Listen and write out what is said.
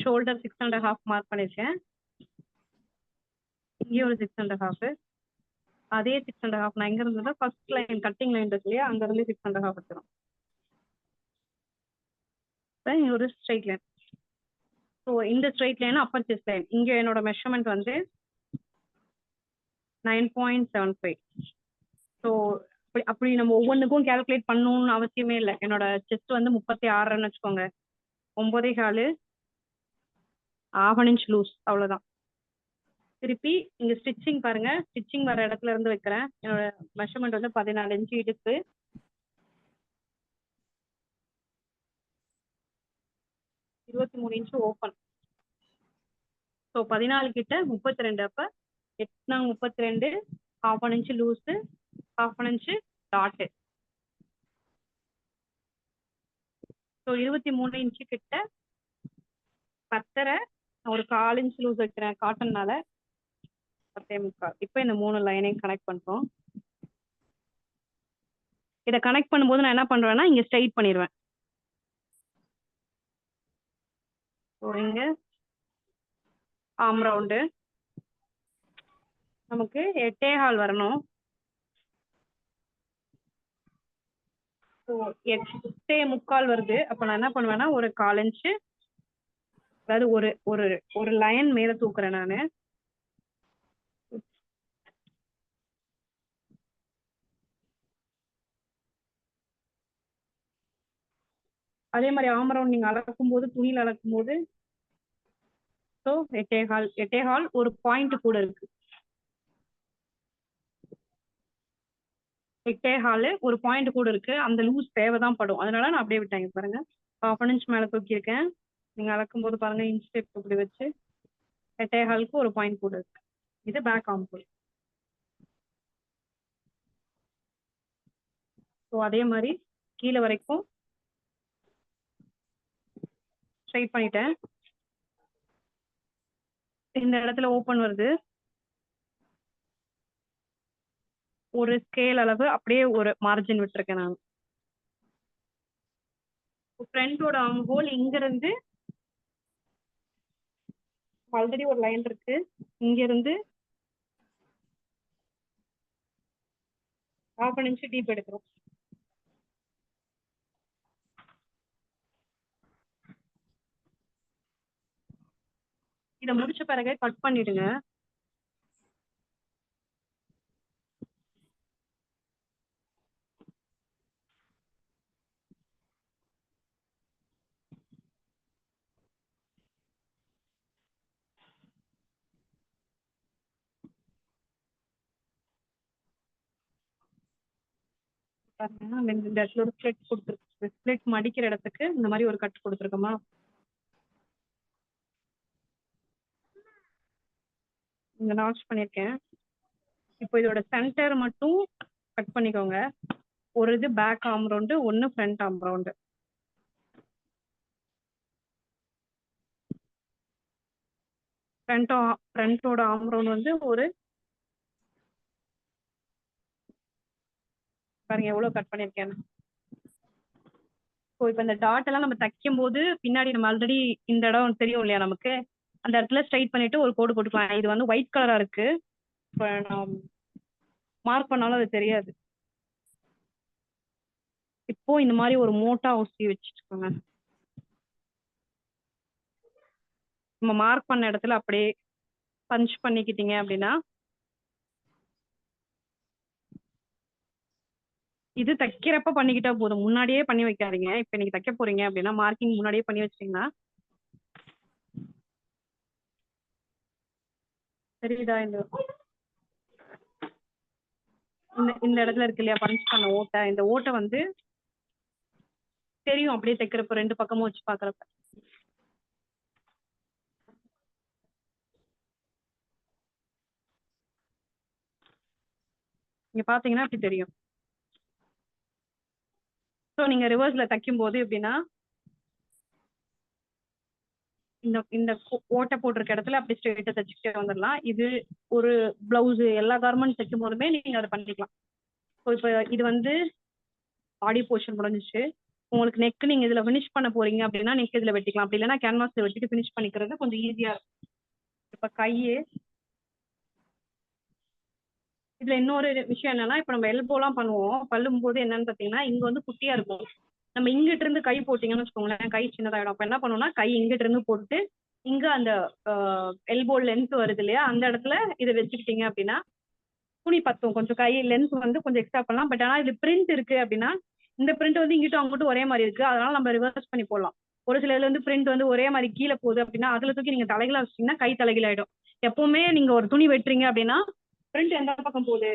Shoulder 6.5 mark பண்ணியிருக்கேன். இங்கே ஒரு 6.5. அதே 6.5 நான் எங்க இருந்ததோ ஃபர்ஸ்ட் லைன் கட்டிங் லைன் இருக்கு இல்லையா, அங்க இருந்து 6.5 எடுத்துரும். ஒரு ஸ்ட்ரைட் லைன். ஸோ இந்த straight line Appar chest line. இங்க என்னோட மெஷர்மெண்ட் வந்து 9.75. ஸோ அப்படி நம்ம ஒவ்வொன்றுக்கும் கால்குலேட் பண்ணணும்னு அவசியமே இல்லை. என்னோட செஸ்ட் வந்து 36ன்னு வச்சுக்கோங்க. 9.25 1/2 இன்ச் லூஸ், அவ்வளோதான். திருப்பி இங்க ஸ்டிச்சிங் பாருங்க, ஸ்டிச்சிங் வர இடத்துல இருந்து வைக்கிறேன். என்னோட மெஷர்மெண்ட் வந்து 14 இன்ச் இடுப்பு, 23 இன்ச் ஓப்பன். ஸோ 14 கிட்ட 32. அப்ப 8×32 1/2 இன்ச் லூஸு, 1/2 இன்ச் டாட்டு. ஸோ 23 இன்ச்சு கிட்ட 10.5 ஒரு 1/4 இன்ச் லூஸ் வைக்கிறேன் காட்டன்னால. 10.75. இப்போ இந்த 3 லைனையும் கனெக்ட் பண்றோம். இதை கனெக்ட் பண்ணும்போது நான் என்ன பண்றேன்னா இங்க ஸ்ட்ரைட் பண்ணிடுவேன். இங்க ஆம் ரவுண்டு நமக்கு 8.25 வரணும். 8.25 வருது. அப்ப நான் என்ன பண்ணுவேன்னா ஒரு 1/4 இன்ச்சு, அதாவது ஒரு ஒரு ஒரு லைன் மேல தூக்குறேன் நானு. அதே மாதிரி ஆம் ரவுண்ட் நீங்க அளக்கும் போது, துணியில அளக்கும் போது, ஸோ 8.25 ஒரு பாயிண்ட் கூட இருக்கு. 8.25 ஒரு பாயிண்ட் கூட இருக்கு. அந்த லூஸ் தேவைதான் படும், அதனால நான் அப்படியே விட்டாங்க. பாருங்க 1/2 இன்ச் மேல தூக்கியிருக்கேன். நீங்க அளக்கும் போது பாருங்க, இன்ச் டேப் இப்படி வச்சு 8.25 ஒரு பாயிண்ட் கூட இருக்கு. இது பேக் ஆம் ஹோல். ஸோ அதே மாதிரி கீழே வரைக்கும் ஸ்ட்ரைட் பண்ணிட்டேன். இந்த இடத்துல ஓப்பன் வருது. ஒரு ஸ்கேல் அளவு அப்படியே ஒரு மார்ஜின் விட்டுருக்கேன் நான். ஃப்ரண்டோட ஆர்ம் ஹோல் இங்க இருந்து ஆல்ரெடி ஒரு லைன் இருக்கு. இங்க இருந்து 1/2 இன்ச் டீப் எடுக்கிறோம். இதை முடிச்ச பிறகு கட் பண்ணிடுங்க. இந்த இடத்துல ஒரு ஸ்ப்ளிட் கொடுத்துருக்கு. ஸ்ப்ளிட் மடிக்கிற இடத்துக்கு இந்த மாதிரி ஒரு கட் கொடுத்துருக்கோமா. இங்க நாட்ச் பண்ணியிருக்கேன். இப்போ இதோட சென்டர் மட்டும் கட் பண்ணிக்கோங்க. ஒரு இது பேக் ஆர்ம் ரவுண்டு, ஒன்று ஃப்ரண்ட் ஆர்ம் ரவுண்டு. ஃப்ரண்டோட ஆர்ம் ரவுண்ட் வந்து ஒரு பாருங்க எவ்வளோ கட் பண்ணியிருக்கேன்னு. ஸோ இப்போ இந்த டாட் எல்லாம் நம்ம தைக்கும் போது பின்னாடி நம்ம ஆல்ரெடி இந்த இடம் தெரியும் இல்லையா நமக்கு, அந்த இடத்துல ஸ்ட்ரைட் பண்ணிட்டு ஒரு கோடு போட்டுக்கலாம். இது வந்து ஒயிட் கலரா இருக்கு, இப்போ நான் மார்க் பண்ணாலும் அது தெரியாது. இப்போ இந்த மாதிரி ஒரு மோட்டா ஊசி வச்சுக்கோங்க. நம்ம மார்க் பண்ண இடத்துல அப்படியே பஞ்ச் பண்ணிக்கிட்டீங்க அப்படின்னா, இது தைக்கிறப்ப பண்ணிக்கிட்டா போதும், முன்னாடியே பண்ணி வைக்காதீங்க. இப்போ நீங்க தைக்க போறீங்க அப்படின்னா மார்க்கிங் முன்னாடியே பண்ணி வச்சிட்டீங்கன்னா தெரியுதா. இந்த இடத்துல இருக்கு இல்லையா பஞ்ச் பண்ண ஓட்டை, இந்த ஓட்டை வந்து தெரியும் அப்படியே தைக்கிறப்ப, ரெண்டு பக்கமும் வச்சு பாக்குறப்ப. நீங்க பாத்தீங்கன்னா அப்படி தெரியும். ஸோ நீங்க ரிவர்ஸ்ல தைக்கும் போது எப்படின்னா இந்த இந்த ஓட்டை போட்டிருக்க இடத்துல அப்படி ஸ்ட்ரெயிட்டா தைச்சுக்கிட்டே வந்துடலாம். இது ஒரு பிளவுஸ் எல்லா கார்மெண்ட் தைக்கும் போதுமே நீங்க அதை பண்ணிக்கலாம். ஸோ இப்போ இது வந்து பாடி போர்ஷன் முடிஞ்சிச்சு. உங்களுக்கு நெக் நீங்க இதுல ஃபினிஷ் பண்ண போறீங்க அப்படின்னா நெக் இதுல வெட்டிக்கலாம். அப்படி இல்லைன்னா கேன்வாஸ்ல வெட்டிட்டு ஃபினிஷ் பண்ணிக்கிறது கொஞ்சம் ஈஸியா இருக்கும். இப்ப கையு இதுல இன்னொரு விஷயம் என்னன்னா, இப்ப நம்ம எல்போலாம் பண்ணுவோம். பண்ணும்போது என்னன்னு பாத்தீங்கன்னா, இங்க வந்து குட்டியா இருக்கும். நம்ம இங்கிட்டு இருந்து கை போட்டீங்கன்னு வச்சுக்கோங்களேன், கை சின்னதாயிடும். அப்ப என்ன பண்ணுவோம்னா, கை இங்கிட்டு இருந்து போட்டுட்டு, இங்க அந்த எல்போ லென்த் வருது இல்லையா, அந்த இடத்துல இதை வச்சுக்கிட்டீங்க அப்படின்னா துணி பத்தும். கொஞ்சம் கை லென்த் வந்து கொஞ்சம் எக்ஸ்ட்ரா பண்ணலாம். பட் ஆனா இது பிரிண்ட் இருக்கு அப்படின்னா, இந்த பிரிண்ட் வந்து இங்கிட்டும் அங்கிட்டும் ஒரே மாதிரி இருக்கு. அதனால நம்ம ரிவர்ஸ் பண்ணி போடலாம். ஒரு சில இதுல வந்து பிரிண்ட் வந்து ஒரே மாதிரி கீழே போகுது அப்படின்னா, அதுல தூக்கி நீங்க தலைகீழா வச்சிட்டீங்கன்னா கை தலைகீழாயிடும். எப்பவுமே நீங்க ஒரு துணி வெட்டுறீங்க அப்படின்னா, பிரிண்ட் எந்த பக்கம் போகுது